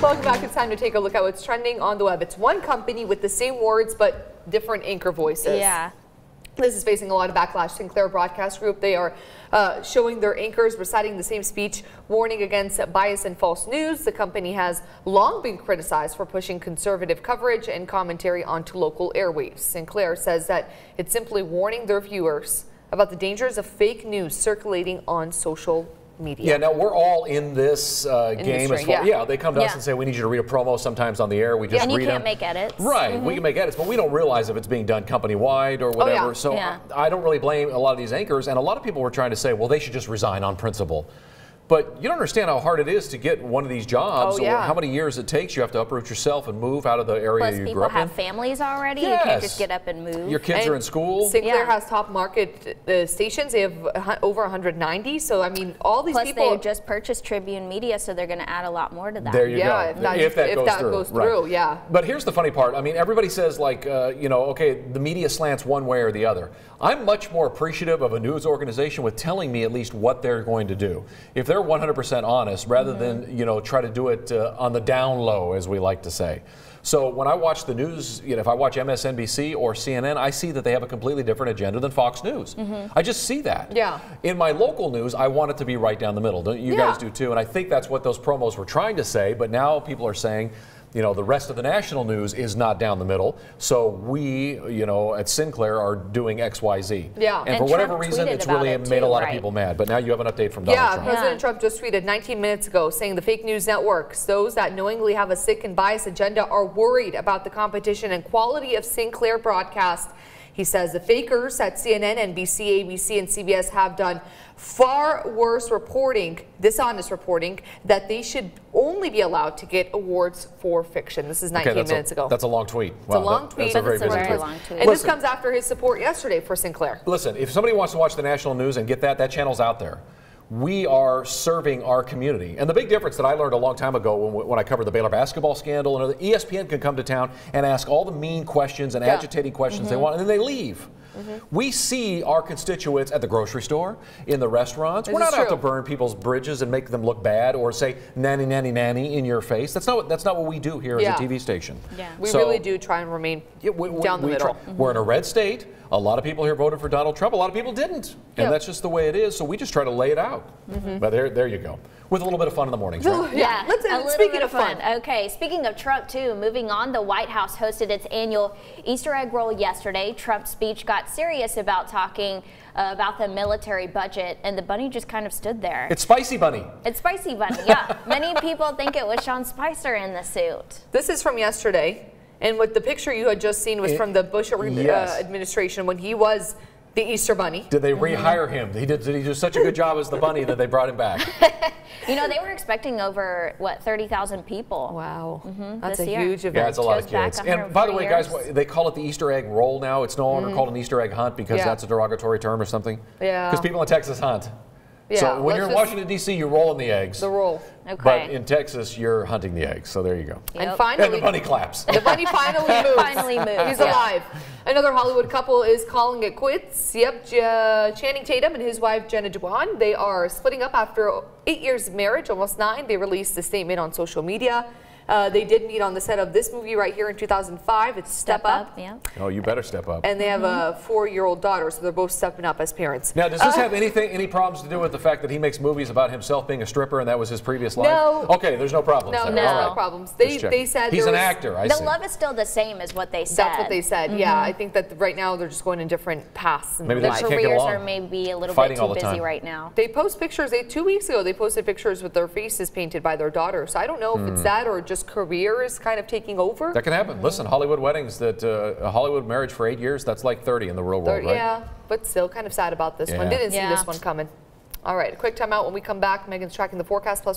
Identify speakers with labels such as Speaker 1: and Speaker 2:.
Speaker 1: Welcome back. It's time to take a look at what's trending on the web. It's one company with the same words but different anchor voices.
Speaker 2: Yeah.
Speaker 1: This is facing a lot of backlash. Sinclair Broadcast Group, they are showing their anchors reciting the same speech, warning against bias and false news. The company has long been criticized for pushing conservative coverage and commentary onto local airwaves. Sinclair says that it's simply warning their viewers about the dangers of fake news circulating on social media.
Speaker 3: Yeah, now we're all in this game as far. Yeah, they come to us and say, we need you to read a promo sometimes on the air. We just
Speaker 2: and you
Speaker 3: read
Speaker 2: can't
Speaker 3: them.
Speaker 2: make edits.
Speaker 3: Right, we can make edits, but we don't realize if it's being done company-wide or whatever. So I don't really blame a lot of these anchors, and a lot of people were trying to say, well, they should just resign on principle. But you don't understand how hard it is to get one of these jobs, or how many years it takes. You have to uproot yourself and move out of the area you grew up in.
Speaker 2: Plus, people have families already. You can't just get up and move.
Speaker 3: Your kids are in school.
Speaker 1: Sinclair has top market stations. They have over 190. So, I mean, all these people.
Speaker 2: Plus, they just purchased Tribune Media, so they're going to add a lot more to that.
Speaker 3: There you go.
Speaker 1: If that goes through. Yeah.
Speaker 3: But here's the funny part. I mean, everybody says, like, you know, okay, the media slants one way or the other. I'm much more appreciative of a news organization with telling me at least what they're going to do. If they're 100% honest, rather than, you know, try to do it on the down low, as we like to say. So when I watch the news, you know, if I watch MSNBC or CNN, I see that they have a completely different agenda than Fox News. I just see that.
Speaker 1: Yeah.
Speaker 3: In my local news, I want it to be right down the middle. Don't you guys do too? And I think that's what those promos were trying to say, but now people are saying, you know, the rest of the national news is not down the middle. So we, you know, at Sinclair are doing X, Y, Z.
Speaker 1: Yeah.
Speaker 3: And for whatever reason, it's really made a lot of people mad. But now you have an update from Donald Trump.
Speaker 1: President Trump just tweeted 19 minutes ago saying the fake news networks, those that knowingly have a sick and biased agenda, are worried about the competition and quality of Sinclair broadcast. He says the fakers at CNN, NBC, ABC, and CBS have done far worse reporting, dishonest reporting, that they should only be allowed to get awards for fiction. This is 19 minutes ago.
Speaker 3: That's a long tweet.
Speaker 1: It's a long tweet.
Speaker 3: That's a very busy tweet.
Speaker 2: Long tweet.
Speaker 1: And this comes after his support yesterday for Sinclair.
Speaker 3: Listen, if somebody wants to watch the national news and get that channel's out there. We are serving our community. And the big difference that I learned a long time ago when I covered the Baylor basketball scandal, and ESPN can come to town and ask all the mean questions and agitating questions they want, and then they leave. We see our constituents at the grocery store, in the restaurants. We're not out to burn people's bridges and make them look bad or say nanny, nanny, nanny in your face. That's not what we do here as a TV station.
Speaker 1: We really do try and remain down the middle.
Speaker 3: We're in a red state. A lot of people here voted for Donald Trump. A lot of people didn't. And that's just the way it is. So we just try to lay it out. But there you go. With a little bit of fun in the mornings, right?
Speaker 2: Speaking of fun. Okay, speaking of Trump, too, moving on, the White House hosted its annual Easter egg roll yesterday. Trump's speech got serious about talking about the military budget, and the bunny just kind of stood there.
Speaker 3: It's Spicy Bunny.
Speaker 2: It's Spicy Bunny, yeah. Many people think it was Sean Spicer in the suit.
Speaker 1: This is from yesterday. And what the picture you had just seen was from the Bush administration when he was the Easter Bunny.
Speaker 3: Did they rehire him? Did he do such a good job as the bunny that they brought him back?
Speaker 2: You know, they were expecting over, what, 30,000 people.
Speaker 1: Wow. That's a huge event.
Speaker 3: Yeah, that's a lot of kids. And by the way, guys, they call it the Easter egg roll now. It's no longer called an Easter egg hunt because that's a derogatory term or something. Yeah. Because people in Texas hunt. Yeah, so when you're in Washington, D.C., you're rolling the eggs.
Speaker 1: The roll.
Speaker 2: Okay.
Speaker 3: But in Texas, you're hunting the eggs. So there you go.
Speaker 1: And finally,
Speaker 3: and the bunny claps.
Speaker 1: The bunny finally moves.
Speaker 2: Finally moves.
Speaker 1: He's alive. Another Hollywood couple is calling it quits. Yep, Channing Tatum and his wife, Jenna Dewan, they are splitting up after 8 years of marriage, almost 9. They released a statement on social media. They did meet on the set of this movie right here in 2005. It's Step Up.
Speaker 2: Yeah.
Speaker 3: Oh, you better step up.
Speaker 1: And they have a 4-year-old daughter, so they're both stepping up as parents.
Speaker 3: Now, does this have any problems to do with the fact that he makes movies about himself being a stripper and that was his previous life?
Speaker 1: No.
Speaker 3: Okay, there's no problems there.
Speaker 1: No problems. They said
Speaker 3: he's an actor. I see.
Speaker 2: The love is still the same, is what they said.
Speaker 1: That's what they said. Yeah, I think that right now they're just going in different paths.
Speaker 3: Maybe
Speaker 2: their careers are maybe a little bit too busy right now.
Speaker 1: They post pictures. 2 weeks ago, they posted pictures with their faces painted by their daughter. So I don't know if it's that or just careers kind of taking over.
Speaker 3: That can happen. Listen, Hollywood weddings, a Hollywood marriage for 8 years, that's like 30 in the real world, right?
Speaker 1: Yeah, but still kind of sad about this one. Didn't see this one coming. All right, a quick timeout. When we come back, Megan's tracking the forecast plus